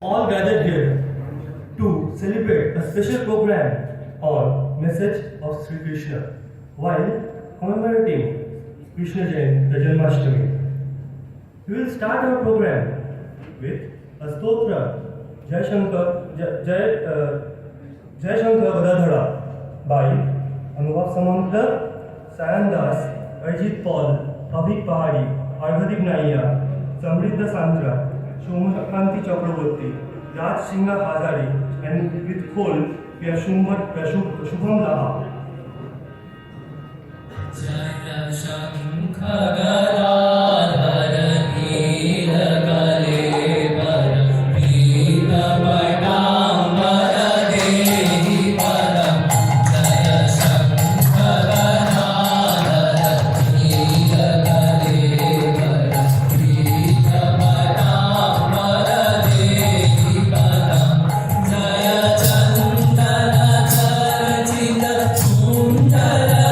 all gathered here to celebrate a special program on message of Sri Krishna while commemorating Krishna-Janmashtami. We will start our program with a stotra Jai Shankar Gadadhara by Anubhav Samanta, Sayan Das, Arjit Paul, Bhavik Pahari, Arghadik Naiya, Samriddha Santra, Shomakanti Chakraborty, Raj Singha Hazari, and with Khol, we are Shubham Laha. Jaya Shankar Gadadhara Nilagale Param Prita Padambara Dehi Param Jaya Shankar Gadadhara Nilagale Param Prita Padambara Dehi Param Jaya Chandana Charchita Kundala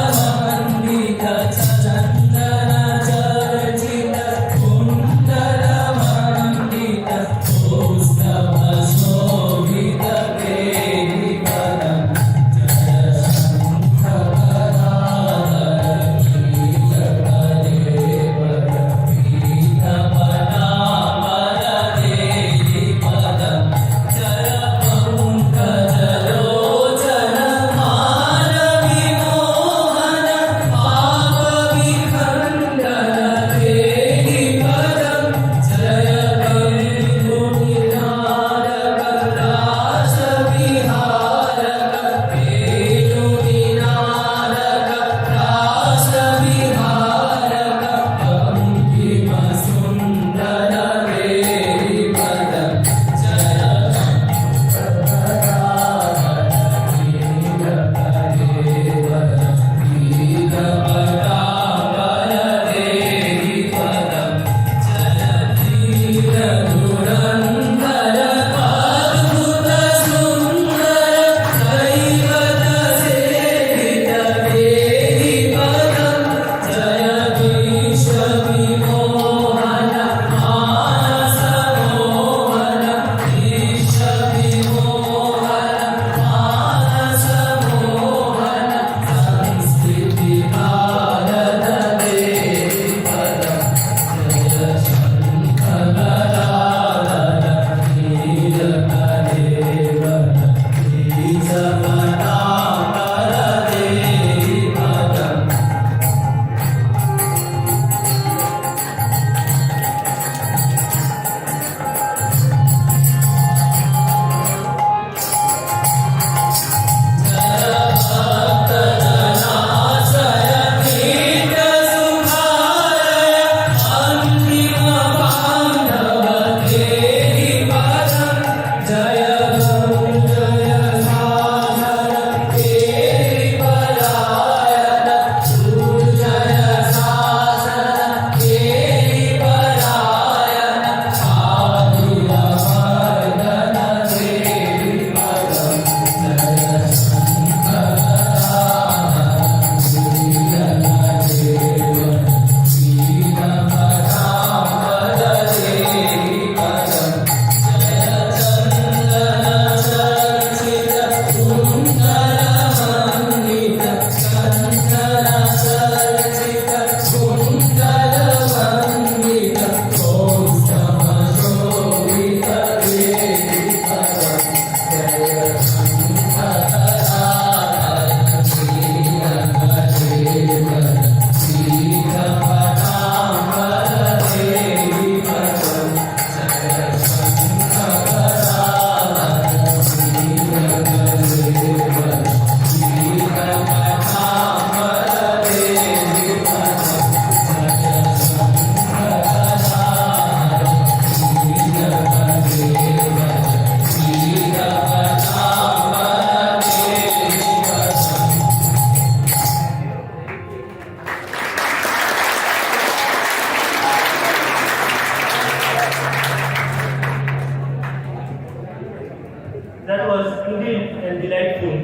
That was indeed a delightful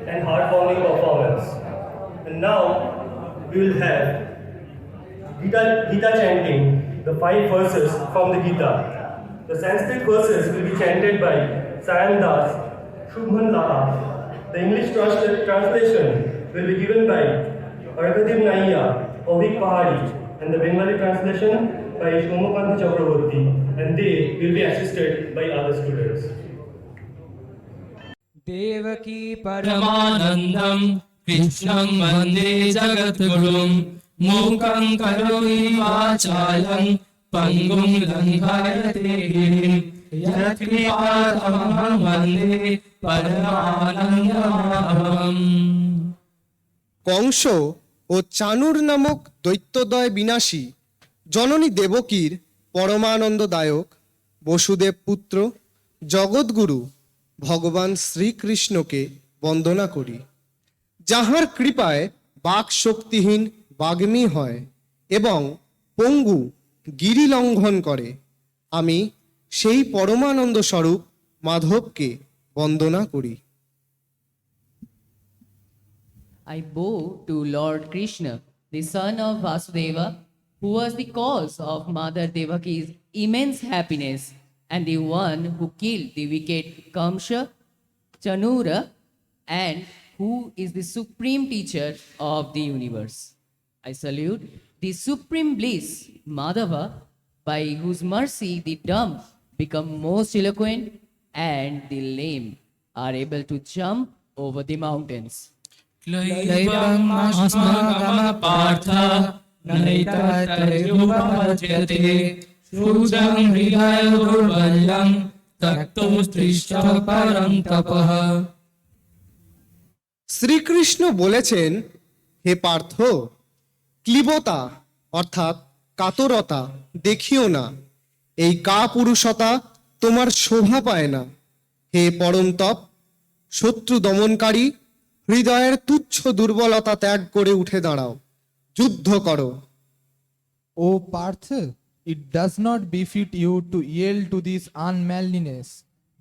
and heartwarming performance. And now we will have Gita chanting the 5 verses from the Gita. The Sanskrit verses will be chanted by Sayan Das, Shubhan Laha. The English translation will be given by Arkadev Naiya, Ovik Pahari, and the Bengali translation by Shomokanti Chakraborty, and they will be assisted by other students. Devaki परमानन्दं कृष्णं वन्दे जगद्गुरुं मूकं करोमि वाचालं पङ्गुं लङ्घयते गिरिं यत्कृपातमहं वन्दे परमानन्दमाधवम्। কংস ও চানুর নামক দৈত্যদয় বিনাশী জননী দেবকীর পরমানন্দদায়ক বসুদেব পুত্র জগৎগুরু ভগবান শ্রীকৃষ্ণকে বন্দনা করি, যাহার কৃপায় বাক শক্তিহীন বাগ্মী হয় এবং পঙ্গু গিরি লঙ্ঘন করে। আমি সেই পরমানন্দ স্বরূপ মাধবকে বন্দনা করি। I bow to Lord Krishna, the son of Vasudeva, who was the cause of Mother Devaki's immense happiness and the one who killed the wicked Kamsa, Chanura, and who is the supreme teacher of the universe. I salute the supreme bliss, Madhava, by whose mercy the dumb become most eloquent and the lame are able to jump over the mountains. क्लैवम् अस्माकमपार्थ नैतत्रैरुपपद्यते शूद्रं हृदय दुर्बल्यं तत्तुस्त्रिष्ठ परं तपः। শ্রীকৃষ্ণ বলেছেন, হে পার্থ, ক্লীবতা অর্থাৎ কাতরতা দেখিও না, এই কাপুরুষতা তোমার শোভা পায় না। হে পরম তপ, শত্রু দমনকারী, হৃদয়ের তুচ্ছ দুর্বলতা ত্যাগ করে উঠে দাঁড়াও, যুদ্ধ করো। O Partha, it does not befit you to yield to this unmanliness.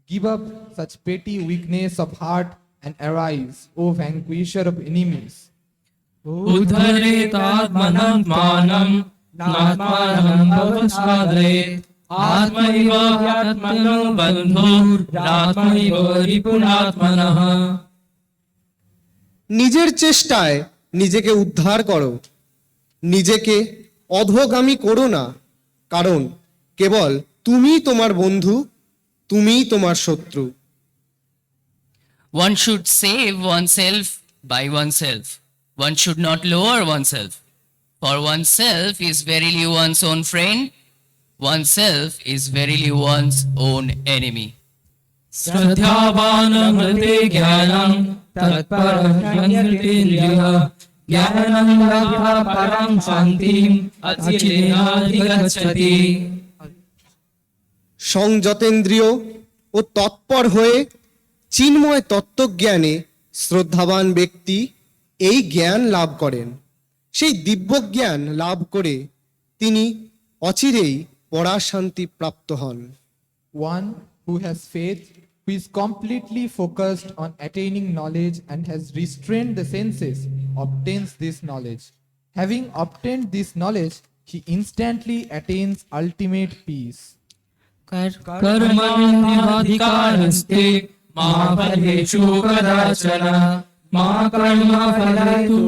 Give up such petty weakness of heart and arise, O vanquisher of enemies. उद्धरेतात्मनात्मानं नात्मानं भवसादयेत् आत्मैव ह्यात्मनो बन्धुरात्मैव रिपुरात्मनः। নিজের চেষ্টায় নিজেকে উদ্ধার করো, নিজেকে অধোগামী করো না, কারণ কেবল তুমি তোমার বন্ধু, তুমি তোমার শত্রু। One should save oneself by oneself. One should not lower oneself. For oneself is verily one's own friend. Oneself is verily one's own enemy. श्रद्धावान् मृते ज्ञानं तत्परः ज्ञानं लब्ध्वा परं शान्तिम् अचिरेणाधिगच्छति। সংযতেন্দ্রিয় ও তৎপর হয়ে চিন্ময় তত্ত্বজ্ঞানে শ্রদ্ধাবান ব্যক্তি এই জ্ঞান লাভ করেন। সেই দিব্য জ্ঞান লাভ করে তিনি অচিরেই পরাশান্তি প্রাপ্ত হন। One who has faith, who is completely focused on attaining knowledge and has restrained the senses, obtains this knowledge. Having obtained this knowledge, he instantly attains ultimate peace. कर्मण्यधिकारस्ते मा फलेषु कदाचन मा कर्मफलेषु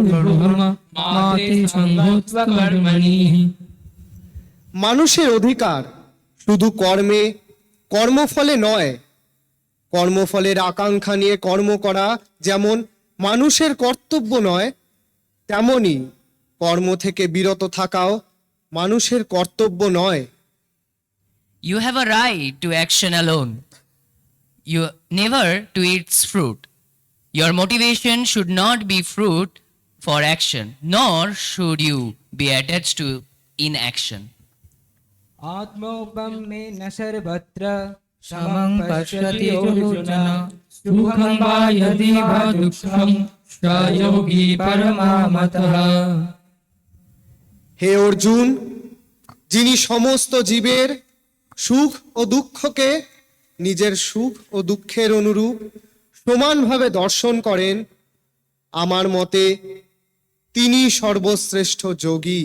मा ते सङ्गोऽस्त्व कर्मणि। মানুষের অধিকার শুধু কর্মে, কর্মফলে নয়। কর্মফলের আকাঙ্ক্ষা নিয়ে কর্ম করা যেমন মানুষের কর্তব্য নয়, তেমনি কর্ম থেকে বিরত থাকাও মানুষের কর্তব্য নয়। You have a right to action alone. You never to its fruit. Your motivation should not be fruit for action, nor should you be attached to inaction. आत्मोपम में न सर्वत्र समं पश्यति अर्जुन सुखं वा यदि वा दुःखं स योगी परमामतः। হে অর্জুন, যিনি সমস্ত জীবের সুখ ও দুঃখকে নিজের সুখ ও দুঃখের অনুরূপ সমানভাবে দর্শন করেন, আমার মতে তিনি সর্বশ্রেষ্ঠ যোগী।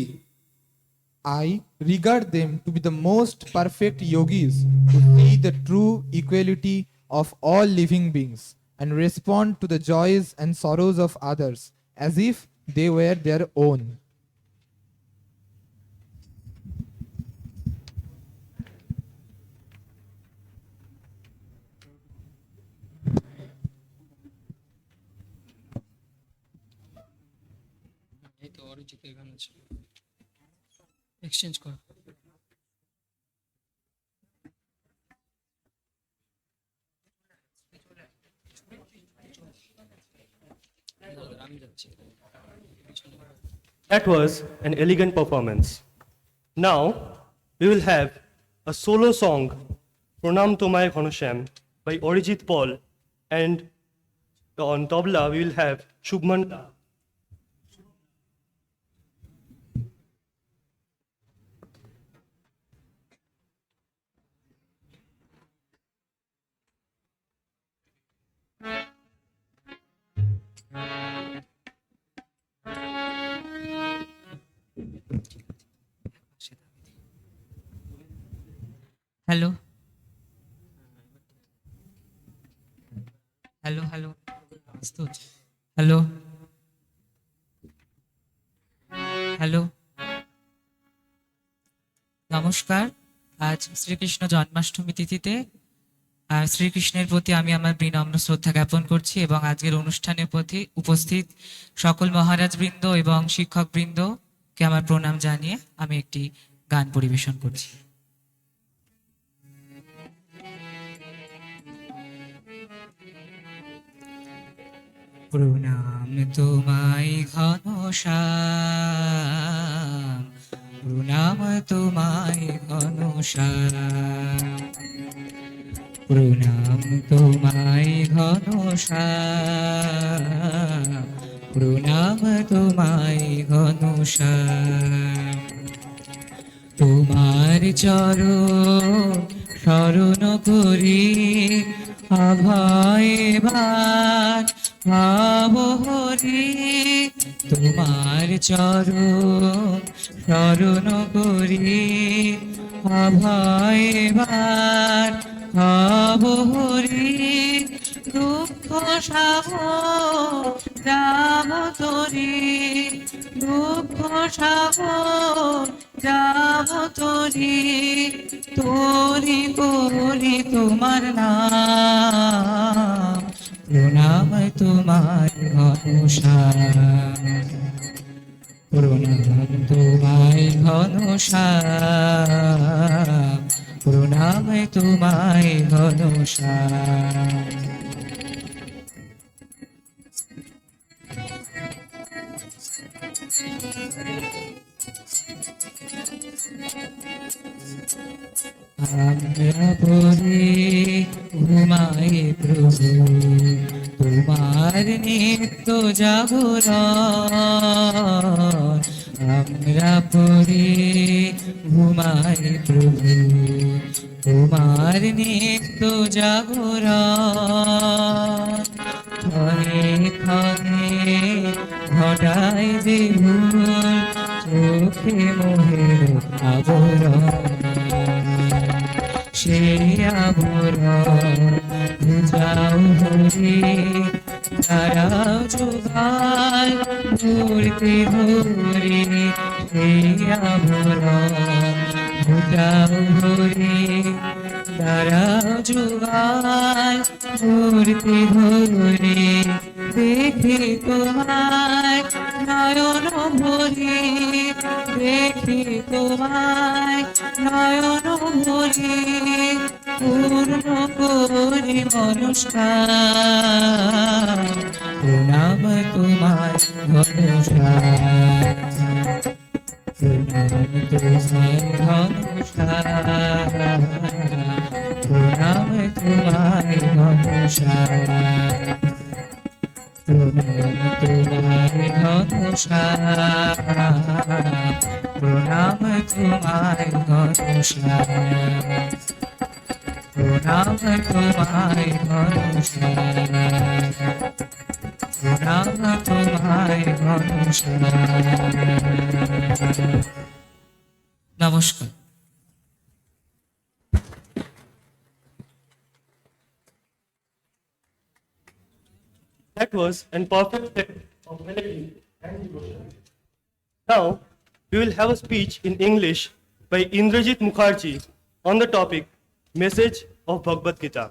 I regard them to be the most perfect yogis who see the true equality of all living beings and respond to the joys and sorrows of others as if they were their own. এই তো অরিজিতের গান আছে, exchange কর। আমি যাচ্ছি। That was an elegant performance. Now we will have a solo song, Pranam Tomai Ghanoshyam, by Arijit Paul, and on tabla we will have Shubman. Hello hello hello hello hello, নমস্কার। আজ শ্রীকৃষ্ণ জন্মাষ্টমী তিথিতে শ্রীকৃষ্ণের প্রতি আমি আমার বিনম্র শ্রদ্ধা জ্ঞাপন করছি এবং আজকের অনুষ্ঠানের প্রতি উপস্থিত সকল মহারাজ বৃন্দ এবং শিক্ষক বৃন্দকে আমার প্রণাম জানিয়ে আমি একটি গান পরিবেশন করছি। প্রণাম তোমায় ঘনশ্যাম, প্রণাম তোমায় ঘনশ্যাম, প্রণাম তোমায় ঘনশ্যাম, প্রণাম তোমায় ঘনশ্যাম। তোমার চরণ শরণ করি অভয় ভার ভাব হরি, তোমার চরণ শরণ করি অভয় ভার ভাব হরি। দুঃখ সাব যাব তরি, দুঃখ সাব যাব তরি, তোরি করি তোমার নাম, প্রণাম তোমার ঘনশ্যাম, প্রণাম তোমায় ঘনশ্যাম, প্রণাম তোমায় ঘনশ্যাম। আমরা পরে ঘুমাই প্রভু তোমার নিত্য জাগরণ, আমরা পরে ঘুমাই প্রভু তোমার নিত্য জাগরণ। ক্ষণে ক্ষণে ঘটাই যে ভুল চোখে মোহের আবরণ, সেই আবরণ বুঝাও হরি, তারাও যোগাল মূর্তি ধরি, সেই আবরণ বুঝাও হরি, তারাও যোগাল মূর্তি ধরি। দেখি তোমায় নয়ন ভরি, দেখি তোমায় নয়ন ভরি, পূর্ণ করি মনস্কার, প্রণাম তোমায় ঘনশ্যাম, প্রণাম তোমায় ঘনশ্যাম, প্রণাম তোমায় ঘনশ্যাম, প্রণাম তোমায় ঘনশ্যাম, প্রণাম তোমায় ঘনশ্যাম, প্রণাম তোমায় ঘনশ্যাম, প্রণাম তোমায় ঘনশ্যাম। নমস্কার। That was an perfect set of melody and devotion. Now, we will have a speech in English by Indrajit Mukherjee on the topic Message of Bhagavad Gita.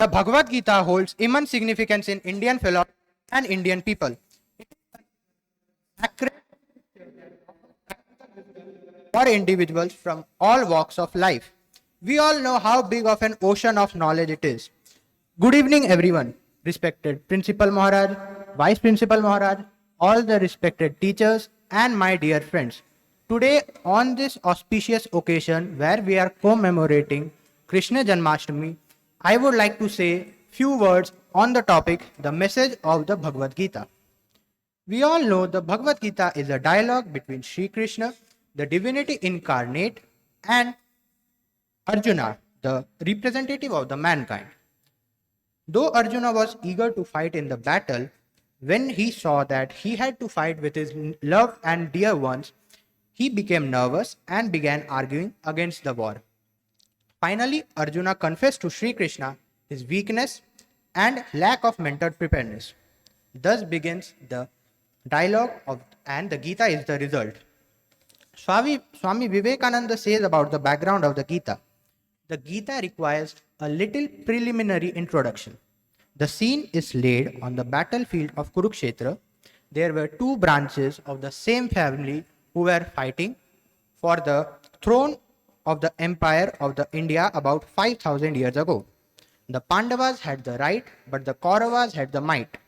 The Bhagavad Gita holds immense significance in Indian philosophy and Indian people. Accurate for individuals from all walks of life. We all know how big of an ocean of knowledge it is. Good evening, everyone. Respected Principal Maharaj, Vice Principal Maharaj, all the respected teachers, and my dear friends. Today, on this auspicious occasion where we are commemorating Krishna-Janmashtami, I would like to say few words on the topic, the message of the Bhagavad Gita. We all know the Bhagavad Gita is a dialogue between Sri Krishna, the divinity incarnate, and Arjuna, the representative of the mankind. Though Arjuna was eager to fight in the battle, when he saw that he had to fight with his loved and dear ones, he became nervous and began arguing against the war. Finally, Arjuna confessed to Sri Krishna his weakness and lack of mental preparedness. Thus begins the dialogue and the Gita is the result. Swami Vivekananda says about the background of the Gita. The Gita requires a little preliminary introduction. The scene is laid on the battlefield of Kurukshetra. There were two branches of the same family who were fighting for the throne of the empire of the India about 5,000 years ago. The Pandavas had the right, but the Kauravas had the might.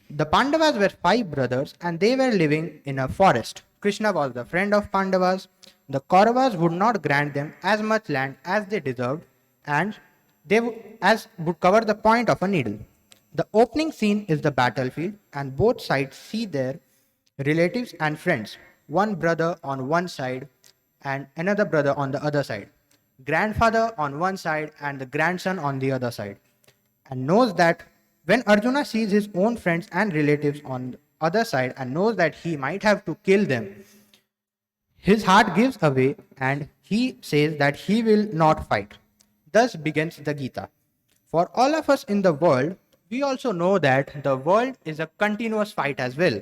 The Pandavas were 5 brothers and they were living in a forest. Krishna was the friend of Pandavas. The Kauravas would not grant them as much land as they deserved and as would cover the point of a needle. The opening scene is the battlefield and both sides see their relatives and friends, one brother on one side and another brother on the other side, grandfather on one side and the grandson on the other side, and knows that when Arjuna sees his own friends and relatives on the other side and knows that he might have to kill them, his heart gives away and he says that he will not fight. Thus begins the Gita. For all of us in the world, we also know that the world is a continuous fight as well.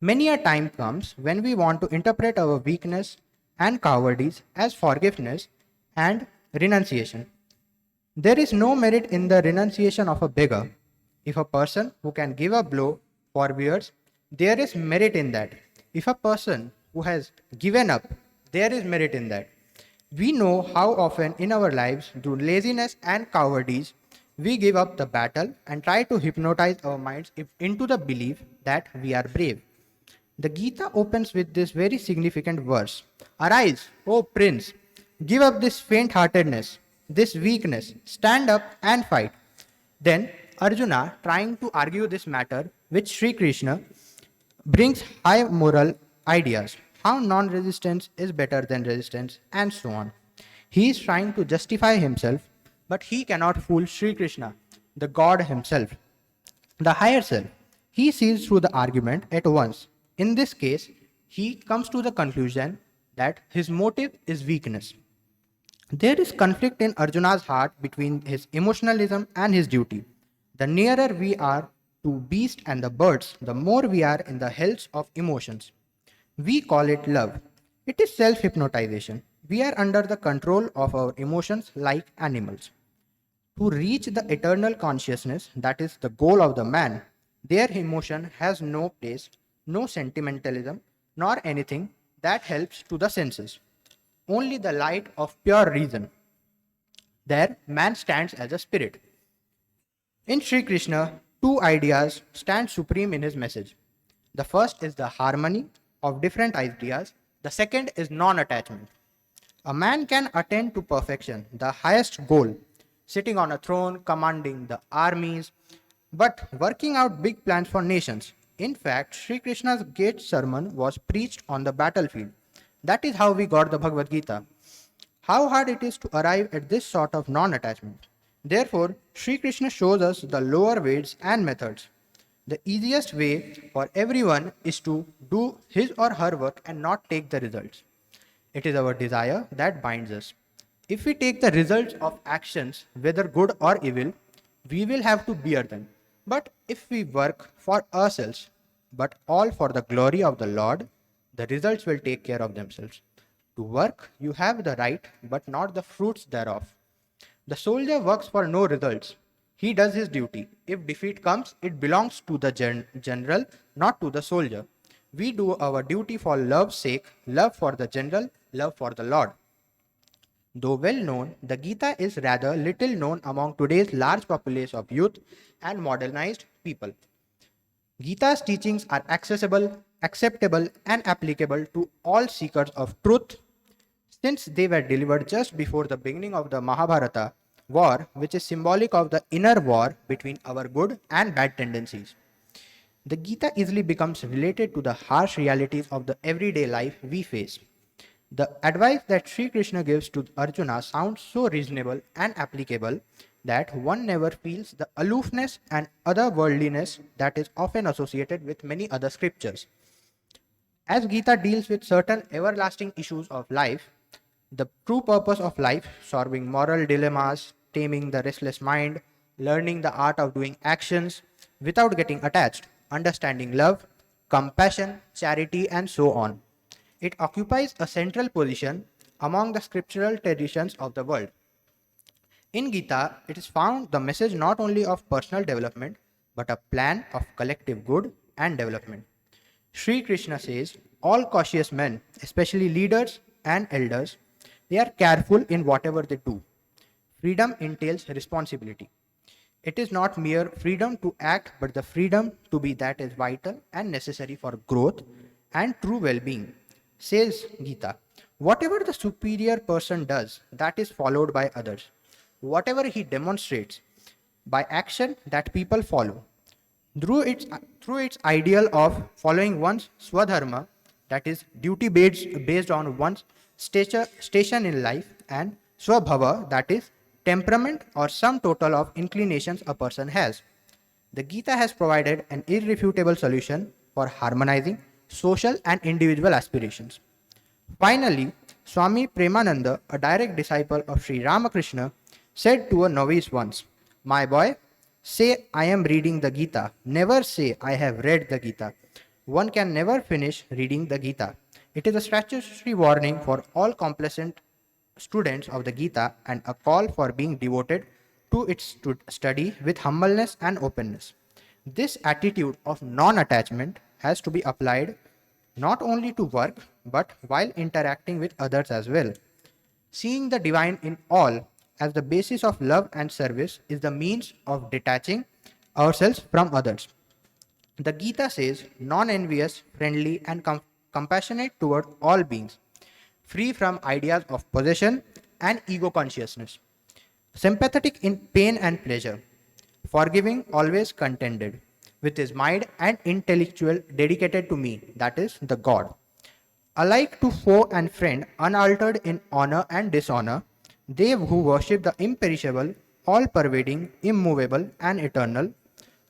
Many a time comes when we want to interpret our weakness and cowardice as forgiveness and renunciation. There is no merit in the renunciation of a beggar. If a person who can give a blow forbears, there is merit in that. If a person who has given up, there is merit in that. We know how often in our lives, through laziness and cowardice, we give up the battle and try to hypnotize our minds into the belief that we are brave. The Gita opens with this very significant verse. Arise, O prince, give up this faint-heartedness, this weakness, stand up and fight. Then Arjuna, trying to argue this matter with Sri Krishna, brings high moral ideas, how non-resistance is better than resistance, and so on. He is trying to justify himself, but he cannot fool Sri Krishna, the God himself, the higher self. He sees through the argument at once. In this case, he comes to the conclusion that his motive is weakness. There is conflict in Arjuna's heart between his emotionalism and his duty. The nearer we are to beasts and the birds, the more we are in the hells of emotions. We call it love. It is self-hypnotization. We are under the control of our emotions like animals. To reach the eternal consciousness, that is the goal of the man, their emotion has no place, no sentimentalism, nor anything that helps to the senses. Only the light of pure reason. There, man stands as a spirit. In Sri Krishna, two ideas stand supreme in his message. The first is the harmony of different ideas. The second is non-attachment. A man can attain to perfection, the highest goal, sitting on a throne, commanding the armies, but working out big plans for nations. In fact, Sri Krishna's gate sermon was preached on the battlefield. That is how we got the Bhagavad Gita. How hard it is to arrive at this sort of non attachment. Therefore, Sri Krishna shows us the lower ways and methods. The easiest way for everyone is to do his or her work and not take the results. It is our desire that binds us. If we take the results of actions, whether good or evil, we will have to bear them. But if we work for ourselves, but all for the glory of the Lord, the results will take care of themselves. To work, you have the right, but not the fruits thereof. The soldier works for no results. He does his duty. If defeat comes, it belongs to the general, not to the soldier. We do our duty for love's sake, love for the general, love for the Lord. Though well known, the Gita is rather little known among today's large populace of youth and modernized people. Gita's teachings are accessible, acceptable, and applicable to all seekers of truth, since they were delivered just before the beginning of the Mahabharata war, which is symbolic of the inner war between our good and bad tendencies. The Gita easily becomes related to the harsh realities of the everyday life we face. The advice that Sri Krishna gives to Arjuna sounds so reasonable and applicable that one never feels the aloofness and otherworldliness that is often associated with many other scriptures. As Gita deals with certain everlasting issues of life, the true purpose of life, solving moral dilemmas, taming the restless mind, learning the art of doing actions without getting attached, understanding love, compassion, charity, and so on. It occupies a central position among the scriptural traditions of the world. In Gita, it is found the message not only of personal development, but a plan of collective good and development. Sri Krishna says, all cautious men, especially leaders and elders, they are careful in whatever they do. Freedom entails responsibility. It is not mere freedom to act, but the freedom to be that is vital and necessary for growth and true well-being. Says Gita, whatever the superior person does, that is followed by others. Whatever he demonstrates by action, that people follow. Through its ideal of following one's swadharma, that is duty based on one's station in life, and swabhava, that is temperament or sum total of inclinations a person has. The Gita has provided an irrefutable solution for harmonizing social and individual aspirations. Finally, Swami Premananda, a direct disciple of Sri Ramakrishna, said to a novice once, "My boy, say I am reading the Gita. Never say I have read the Gita. One can never finish reading the Gita. It is a statutory warning for all complacent students of the Gita and a call for being devoted to its study with humbleness and openness. This attitude of non-attachment has to be applied not only to work, but while interacting with others as well. Seeing the divine in all as the basis of love and service is the means of detaching ourselves from others. The Gita says, non-envious, friendly, and compassionate toward all beings, free from ideas of possession and ego consciousness, sympathetic in pain and pleasure, forgiving, always contented, with his mind and intellectual dedicated to me, that is, the God. Alike to foe and friend, unaltered in honor and dishonor, they who worship the imperishable, all-pervading, immovable, and eternal,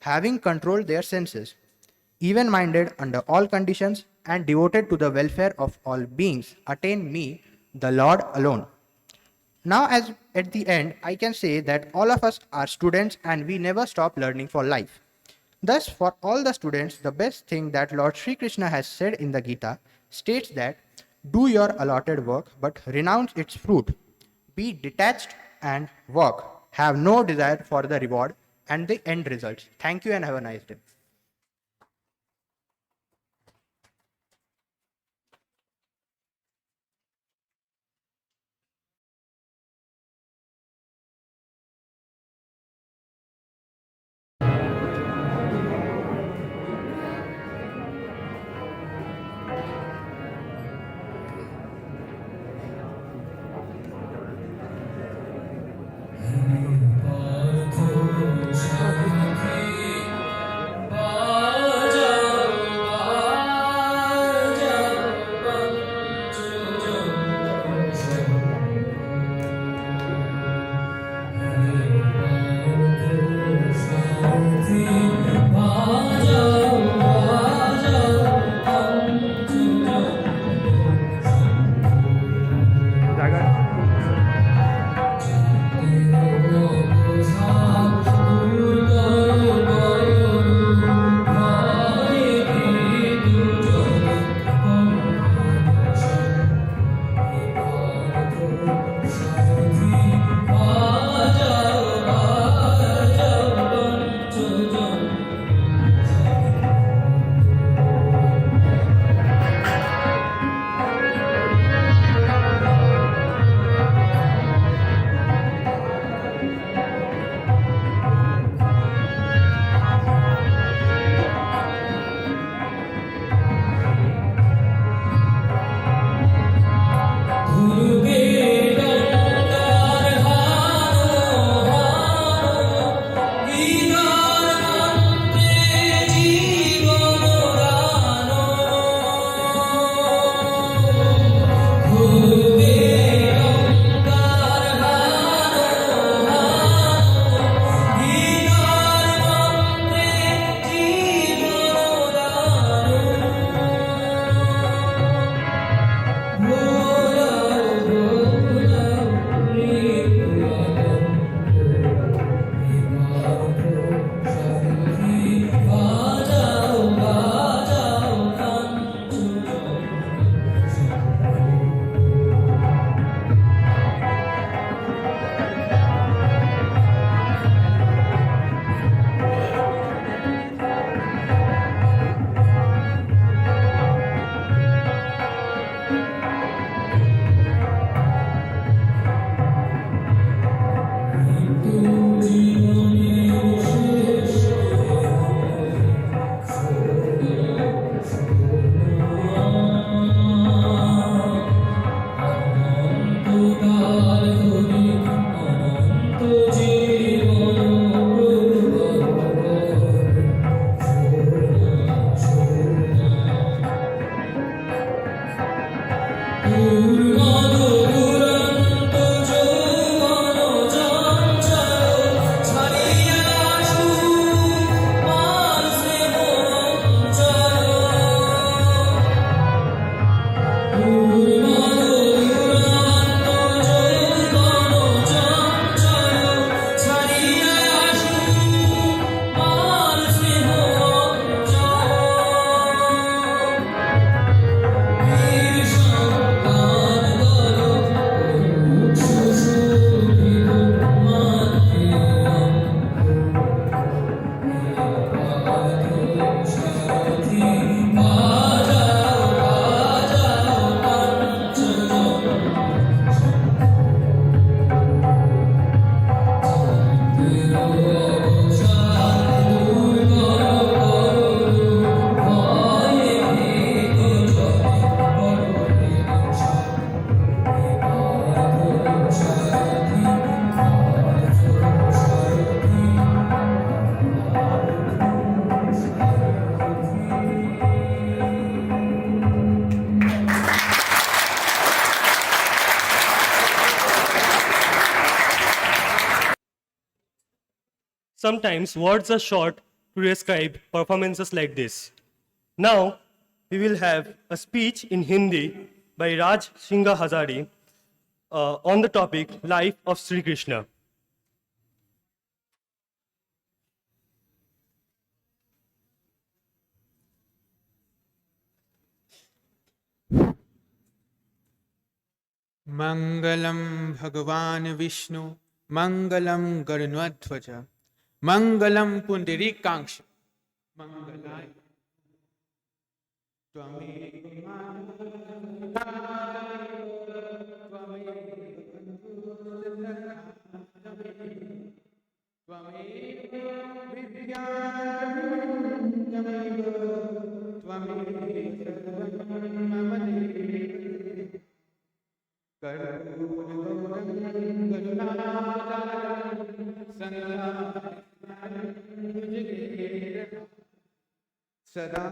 having controlled their senses, even-minded under all conditions, and devoted to the welfare of all beings, attain me, the Lord alone." Now, as at the end, I can say that all of us are students and we never stop learning for life. Thus, for all the students, the best thing that Lord Sri Krishna has said in the Gita states that do your allotted work, but renounce its fruit. Be detached and work. Have no desire for the reward and the end results. Thank you and have a nice day. Parth Shakti Sometimes words are short to describe performances like this. Now, we will have a speech in Hindi by Raj Singha Hazari on the topic Life of Sri Krishna. मंगलम भगवान विष्णु मंगलम गरुणध्वज मंगलम पुंडरीकाक्ष मंगलाय त्वमेव सदा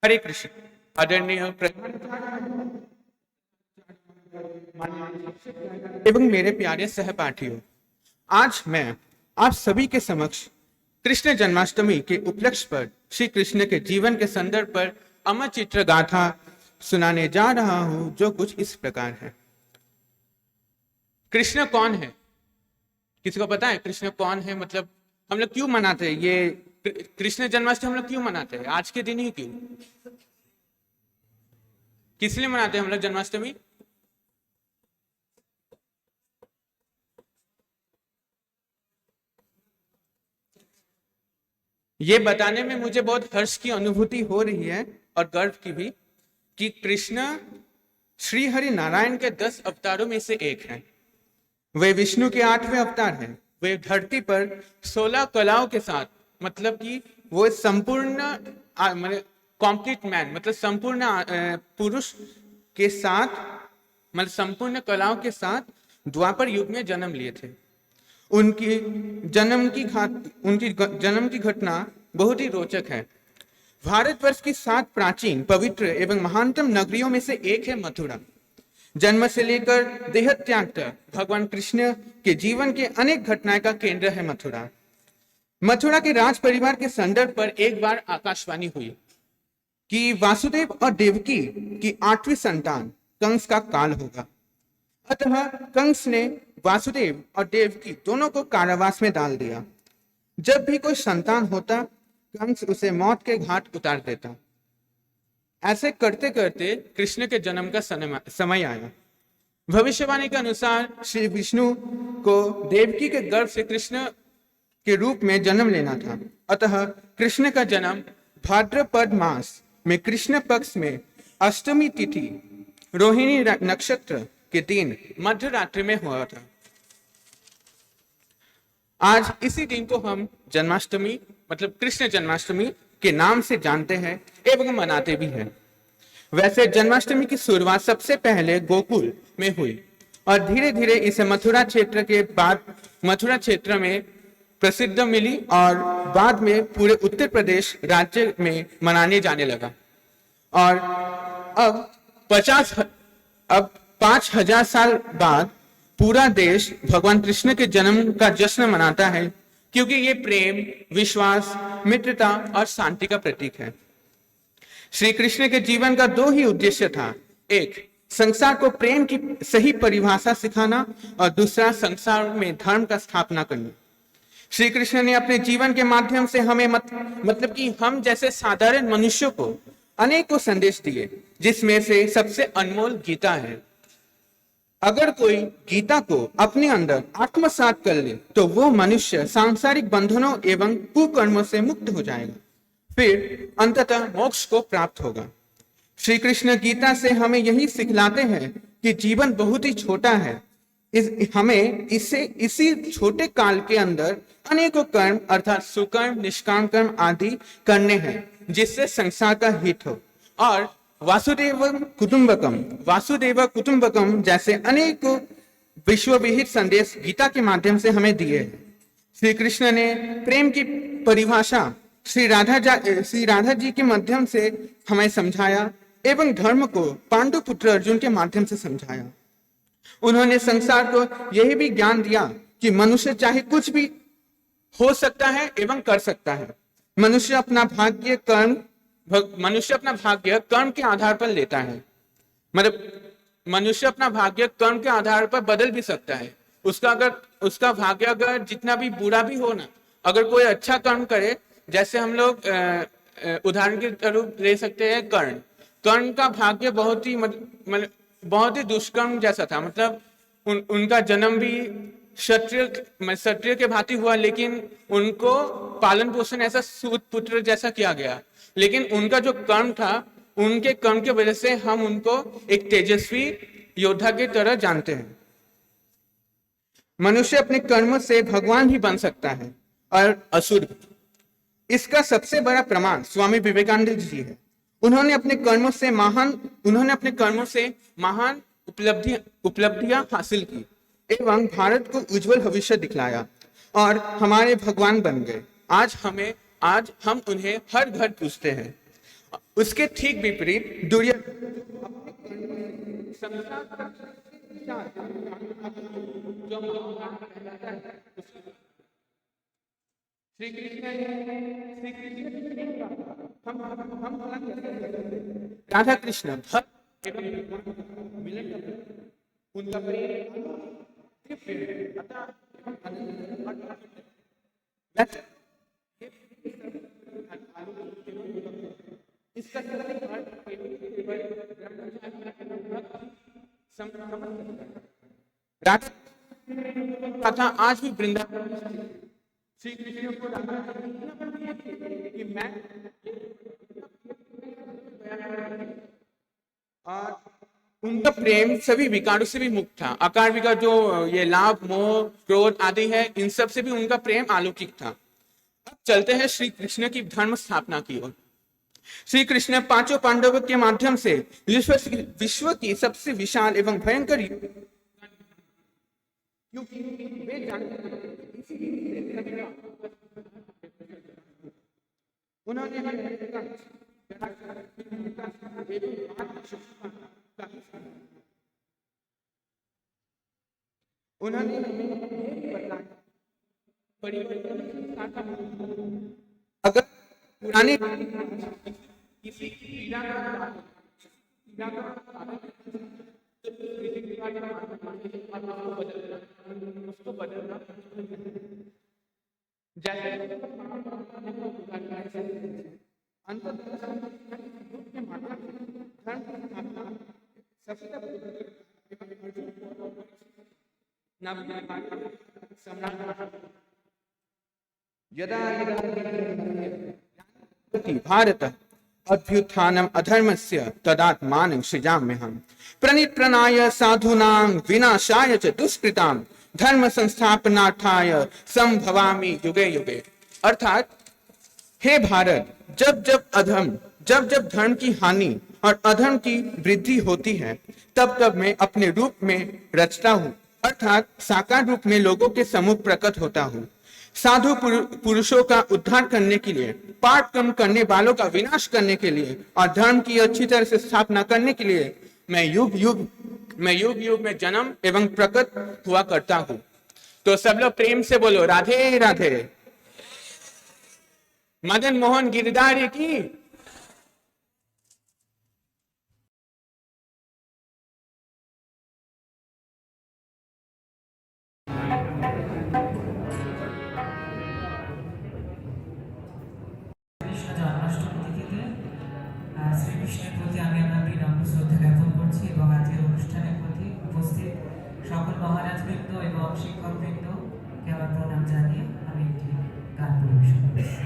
हरे कृष्ण। आदरणीय एवं मेरे प्यारे सहपाठियों, आज मैं आप सभी के समक्ष कृष्ण जन्माष्टमी के उपलक्ष्य पर श्री कृष्ण के जीवन के संदर्भ पर अमर चित्र गाथा सुनाने जा रहा हूं, जो कुछ इस प्रकार है। कृष्ण कौन है? किसी को पता है कृष्ण कौन है? मतलब हम लोग क्यों मनाते हैं ये कृष्ण जन्माष्टमी? हम लोग क्यों मनाते हैं आज के दिन ही? क्यों, किस लिए मनाते हैं हम लोग जन्माष्टमी? ये बताने में मुझे बहुत हर्ष की अनुभूति हो रही है और गर्व की भी, कि कृष्ण श्री हरि नारायण के 10 अवतारों में से एक हैं। वे विष्णु के 8वें अवतार हैं। वे धरती पर 16 कलाओं के साथ, मतलब कि वो संपूर्ण कंप्लीट मैन, मतलब संपूर्ण पुरुष के साथ, मतलब संपूर्ण कलाओं के साथ द्वापर युग में जन्म लिए थे। उनकी जन्म की घटना बहुत ही रोचक है। भारतवर्ष की 7 प्राचीन, पवित्र एवं महानतम नगरियों में से एक है मथुरा। जन्म से लेकर देह त्याग तक भगवान कृष्ण के जीवन के अनेक घटनाएं का केंद्र है मथुरा। मथुरा के राज परिवार के संदर्भ पर एक बार आकाशवाणी हुई कि वासुदेव और देवकी की 8वीं संतान कंस का काल होगा। अतः कंस ने वासुदेव और देवकी दोनों को कारावास में डाल दिया। जब भी कोई संतान होता, कंस उसे मौत के घाट उतार देता। ऐसे करते करते कृष्ण के जन्म का समय आया। भविष्यवाणी के अनुसार श्री विष्णु को देवकी के गर्भ से कृष्ण के रूप में जन्म लेना था। अतः कृष्ण का जन्म भाद्रपद मास में कृष्ण पक्ष में अष्टमी तिथि रोहिणी नक्षत्र के दिन मध्य रात्रि में हुआ था। आज इसी दिन को हम जन्माष्टमी, मतलब कृष्ण जन्माष्टमी के नाम से जानते हैं एवं मनाते भी हैं। वैसे जन्माष्टमी की शुरुआत सबसे पहले गोकुल में हुई और धीरे धीरे इसे मथुरा क्षेत्र के बाद मथुरा क्षेत्र में प्रसिद्ध मिली और बाद में पूरे उत्तर प्रदेश राज्य में मनाने जाने लगा। और अब 5,000 साल बाद पूरा देश भगवान कृष्ण के जन्म का जश्न मनाता है, क्योंकि ये प्रेम, विश्वास, मित्रता और शांति का प्रतीक है। श्री कृष्ण के जीवन का 2 ही उद्देश्य था, एक संसार को प्रेम की सही परिभाषा सिखाना और दूसरा संसार में धर्म का स्थापना करना। श्री कृष्ण ने अपने जीवन के माध्यम से हमें मतलब कि हम जैसे साधारण मनुष्यों को अनेकों संदेश दिए, जिसमें से सबसे अनमोल गीता है। अगर कोई गीता को अपने अंदर आत्मसात कर ले तो वो मनुष्य सांसारिक बंधनों एवं कुकर्मों से मुक्त हो जाएगा, फिर अंततः मोक्ष को प्राप्त होगा। श्री कृष्ण गीता से हमें यही सिखलाते हैं कि जीवन बहुत ही छोटा है, हमें इसी छोटे काल के अंदर अनेकों कर्म अर्थात सुकर्म, निष्काम कर्म आदि करने हैं, जिससे संसार का हित हो। और वासुदेव कुटुंबकम जैसे अनेकों विश्व विहित संदेश गीता के माध्यम से हमें दिए हैं। श्री कृष्ण ने प्रेम की परिभाषा श्री राधा जी के माध्यम से हमें समझाया एवं धर्म को पांडु पुत्र अर्जुन के माध्यम से समझाया। उन्होंने संसार को यही भी ज्ञान दिया कि मनुष्य चाहे कुछ भी हो सकता है एवं कर सकता है। मनुष्य अपना भाग्य कर्म के आधार पर लेता है। मतलब मनुष्य अपना भाग्य कर्म के आधार पर बदल भी सकता है। उसका भाग्य अगर जितना भी बुरा भी हो ना, अगर कोई अच्छा कर्म करे, जैसे हम लोग उदाहरण के रूप ले सकते हैं कर्ण का भाग्य बहुत ही दुष्कर्म जैसा था। मतलब उनका जन्म भी क्षत्रिय के भांति हुआ, लेकिन उनको पालन पोषण ऐसा सूत पुत्र जैसा किया गया। लेकिन उनका जो कर्म था, उनके कर्म की वजह से हम उनको एक तेजस्वी योद्धा की तरह जानते हैं। मनुष्य अपने कर्मों से भगवान भी बन सकता है और असुर भी। इसका सबसे बड़ा प्रमाण स्वामी विवेकानंद जी है। उन्होंने अपने कर्मों से महान उपलब्धियां हासिल की एवं भारत को उज्जवल भविष्य दिखलाया और हमारे भगवान बन गए। आज हम उन्हें हर घर पूजते हैं। उसके ठीक विपरीत श्री कृष्ण राधा कृष्ण भक्त एवं मिलन उनका इसका राधा आज भी वृंदावन श्री कृष्ण को कि मैं और उनका प्रेम सभी विकारों से भी मुक्त था। आकार विकार जो ये लाभ, मोह, क्रोध आदि है, इन सब से भी उनका प्रेम अलौकिक था। अब चलते हैं श्री कृष्ण की धर्म स्थापना की ओर। श्री कृष्ण 5 पांडवों के माध्यम से विश्व की सबसे विशाल एवं भयंकर अगर पुराने किसी की पीड़ा उसको बदलना भारत अभ्युत्थानम अधर्मस्य तदात्मानं सृजाम्यहम् प्रणिप्रणाय साधूनां विनाशाय च दुष्कृतां धर्म संस्थापनार्थाय संभवामि युगे युगे। अर्थात हे भारत, जब जब धर्म की हानि और अधर्म की वृद्धि होती है, तब मैं अपने रूप में रचता हूँ, अर्थात साकार रूप में लोगों के सम्मुख प्रकट होता हूँ। साधु पुरुषों का उद्धार करने के लिए, पाप कर्म करने वालों का विनाश करने के लिए और धर्म की अच्छी तरह से स्थापना करने के लिए मैं युग युग में जन्म एवं प्रकट हुआ करता हूँ। तो सब लोग प्रेम से बोलो राधे राधे। मदन मोहन गिरधारी की। কৃষ্ণ জন্মাষ্টমী তিথিতে শ্রীকৃষ্ণের প্রতি আমি আমার বিনম্র শ্রদ্ধা জ্ঞাপন করছি এবং আজকের অনুষ্ঠানের প্রতি উপস্থিত সকল মহারাজবৃন্দ এবং শিক্ষকবৃন্দকে আমার প্রণাম জানিয়ে আমি একটি গান পরিবেশন করছি।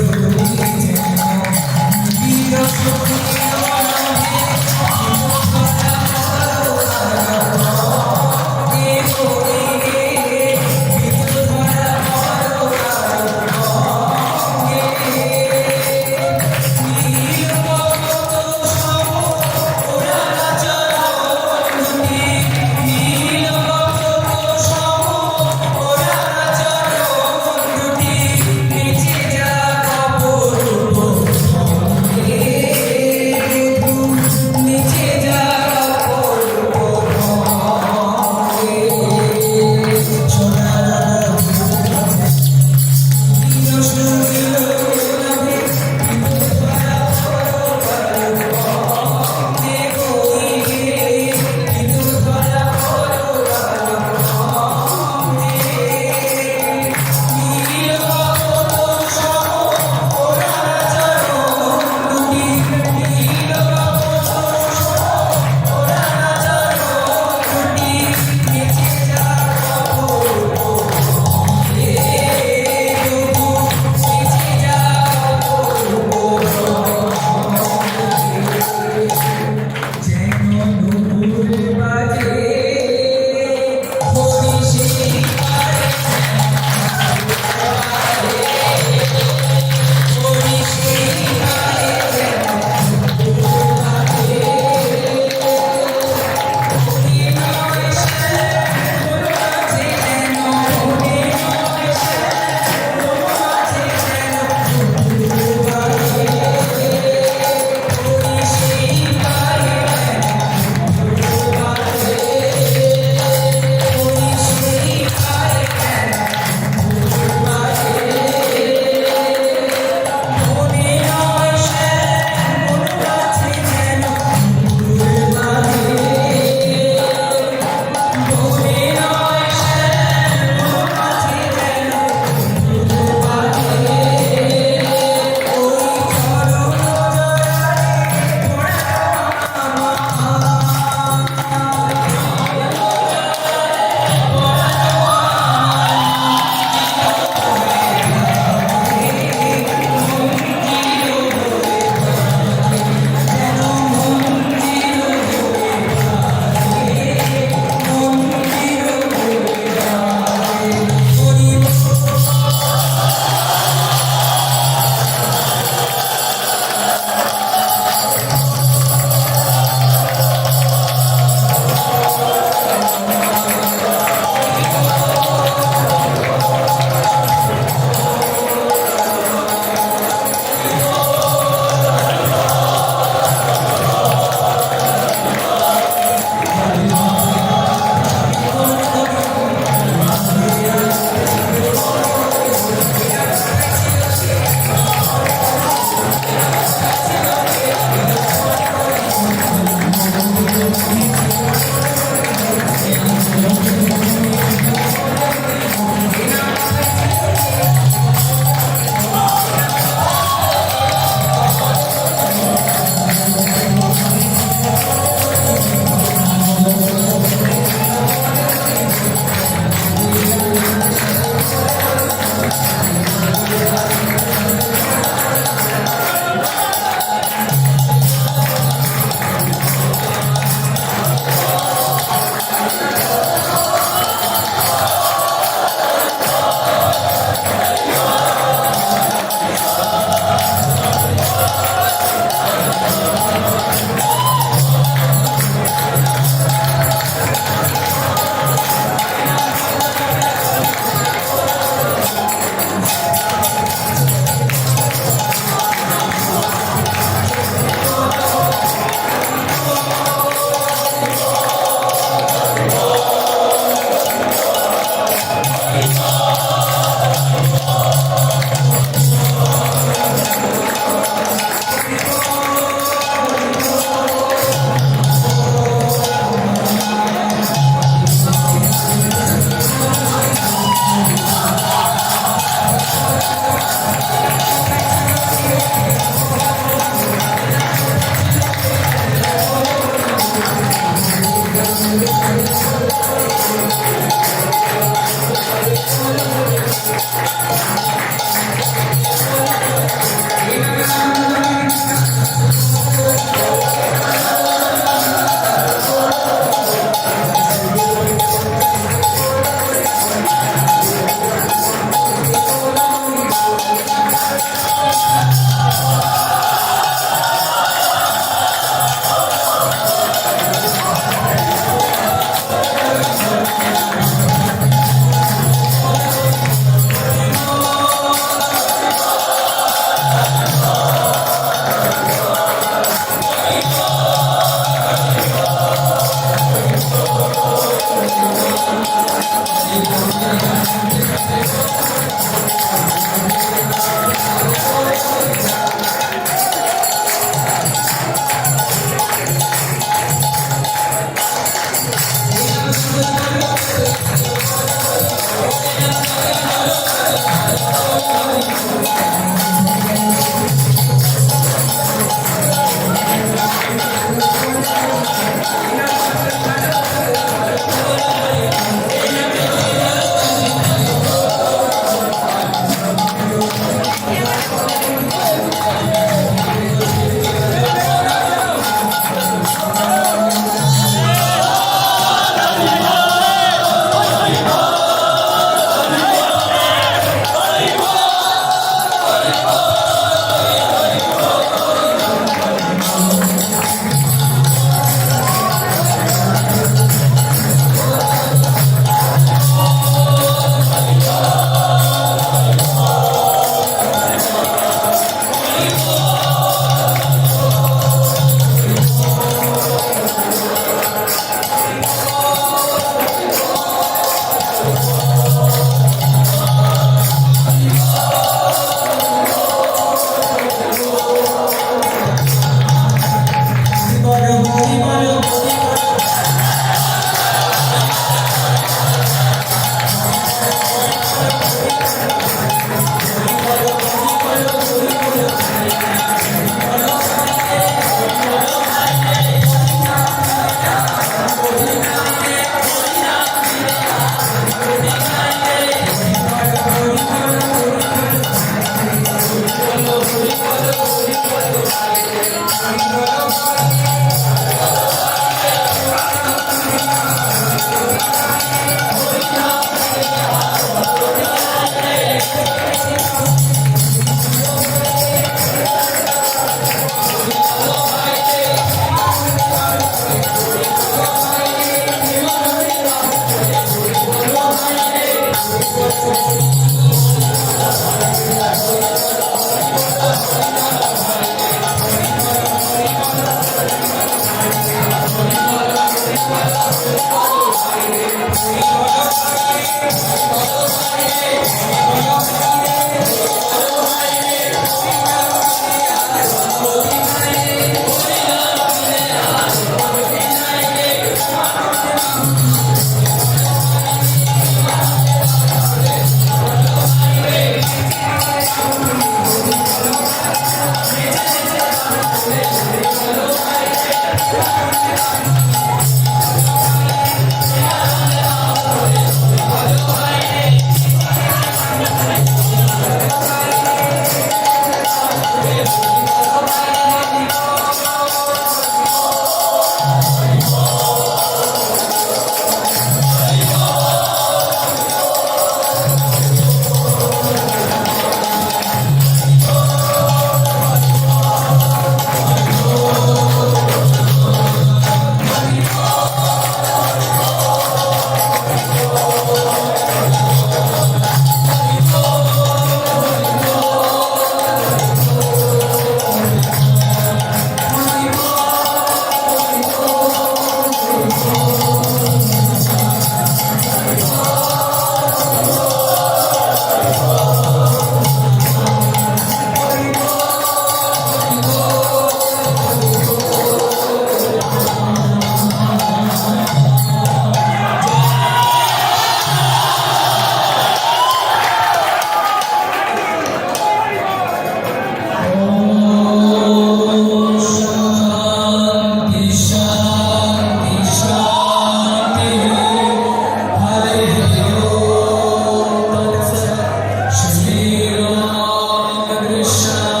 Krishna